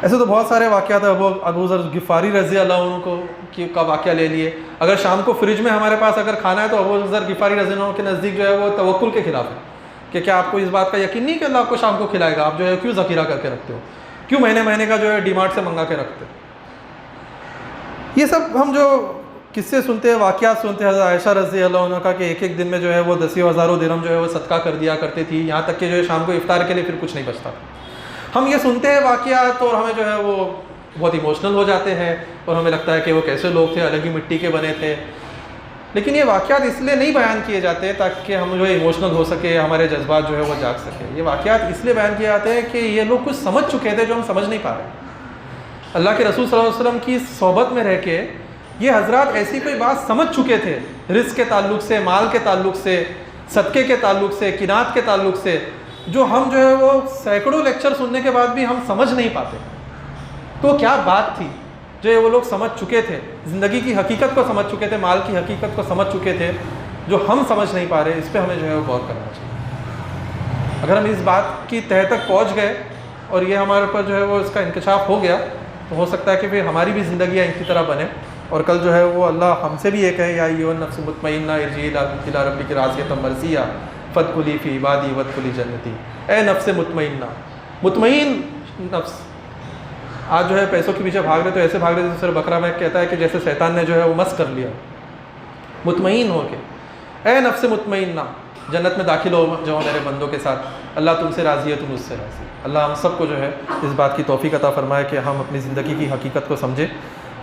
ایسے تو بہت سارے واقعات ہیں. ابو ذر غفاری رضی اللہ عنہ کا واقعہ لے لیے. اگر شام کو فریج میں ہمارے پاس اگر کھانا ہے تو ابو ذر غفاری رضی اللہ عنہ کے نزدیک جو ہے وہ توکل کے خلاف ہے کہ کیا آپ کو اس بات کا یقین نہیں کہ اللہ آپ کو شام کو کھلائے گا؟ آپ جو ہے کیوں ذخیرہ کر کے رکھتے ہو؟ کیوں مہینے مہینے کا جو ہے ڈی مارٹ سے منگا کے رکھتے ہو؟ یہ سب ہم جو قصے سنتے ہیں، واقعات سنتے ہیں حضرت عائشہ رضی اللہ عنہ کا کہ ایک ایک دن میں جو ہے وہ 10,000 درہم جو ہے وہ صدقہ کر دیا کرتی تھی، یہاں تک کہ جو ہے شام کو افطار کے لیے پھر کچھ نہیں بچتا تھا۔ ہم یہ سنتے ہیں واقعات اور ہمیں جو ہے وہ بہت ایموشنل ہو جاتے ہیں اور ہمیں لگتا ہے کہ وہ کیسے لوگ تھے، الگ ہی مٹی کے بنے تھے۔ لیکن یہ واقعات اس لیے نہیں بیان کیے جاتے تاکہ ہم جو ہے ایموشنل ہو سکے، ہمارے جذبات جو ہے وہ جاگ سکے۔ یہ واقعات اس لیے بیان کیے جاتے ہیں کہ یہ لوگ کچھ سمجھ چکے تھے جو ہم سمجھ نہیں پا رہے۔ اللہ کے رسول صلی اللہ علیہ وسلم کی صحبت میں رہ کے یہ حضرات ایسی کوئی بات سمجھ چکے تھے، رزق کے تعلق سے، مال کے تعلق سے، صدقے کے تعلق سے، قناعت کے تعلق سے، جو ہم جو ہے وہ سینکڑوں لیکچر سننے کے بعد بھی ہم سمجھ نہیں پاتے۔ تو کیا بات تھی جو وہ لوگ سمجھ چکے تھے، زندگی کی حقیقت کو سمجھ چکے تھے، مال کی حقیقت کو سمجھ چکے تھے، جو ہم سمجھ نہیں پا رہے؟ اس پہ ہمیں جو ہے وہ غور کرنا چاہیے۔ اگر ہم اس بات کی تہہ تک پہنچ گئے اور یہ ہمارے اوپر جو ہے وہ اس کا انکشاف ہو گیا تو ہو سکتا ہے کہ پھر ہماری بھی زندگیاں ان کی طرح بنے، اور کل جو ہے وہ اللہ ہم سے بھی یہ کہے یا ایھا النفس مطمئنہ ارجعی الی ربک راضیۃ مرضیہ فادخلی فی عبادی وادخلی جنتی۔ اے نفس مطمئنہ، مطمئن نفس، آج جو ہے پیسوں کے پیچھے بھاگ رہے تو ایسے بھاگ رہے جیسے سورہ بقرہ میں کہتا ہے کہ جیسے شیطان نے جو ہے وہ مس کر لیا۔ مطمئن ہو کے، اے نفس مطمئنہ، جنت میں داخل ہو جاؤ میرے بندوں کے ساتھ، اللہ تم سے راضی ہے، تم اس سے راضی۔ اللہ ہم سب کو جو ہے اس بات کی توفیق عطا فرمائے کہ ہم اپنی زندگی کی حقیقت کو سمجھیں،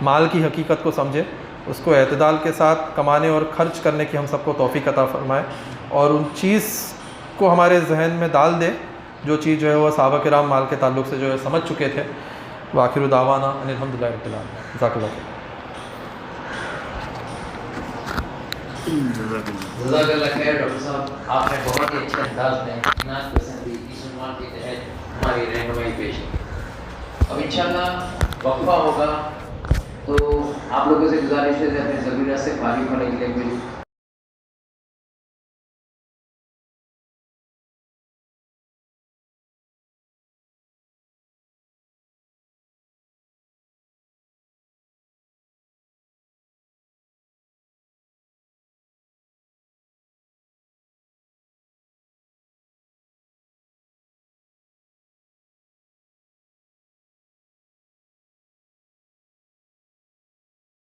مال کی حقیقت کو سمجھیں، اس کو اعتدال کے ساتھ کمانے اور خرچ کرنے کی ہم سب کو توفیق عطا فرمائے، اور ان چیز کو ہمارے ذہن میں ڈال دے جو چیز جو ہے وہ صحابہ کرام مال کے تعلق سے جو ہے سمجھ چکے تھے۔ وآخر دعوانا ان الحمدللہ رب العالمین۔ جزاک اللہ خیر۔ جزاک اللہ خیر ڈاکٹر صاحب، آپ نے بہت ہی اچھے انداز میں 50% اس عنوان کے تحت ہماری رہنمائی پیش کی۔ اب انشاءاللہ وقفہ ہوگا تو آپ لوگوں سے گزارش ہے اپنے ضروریات سے فارغ ہونے کے لیے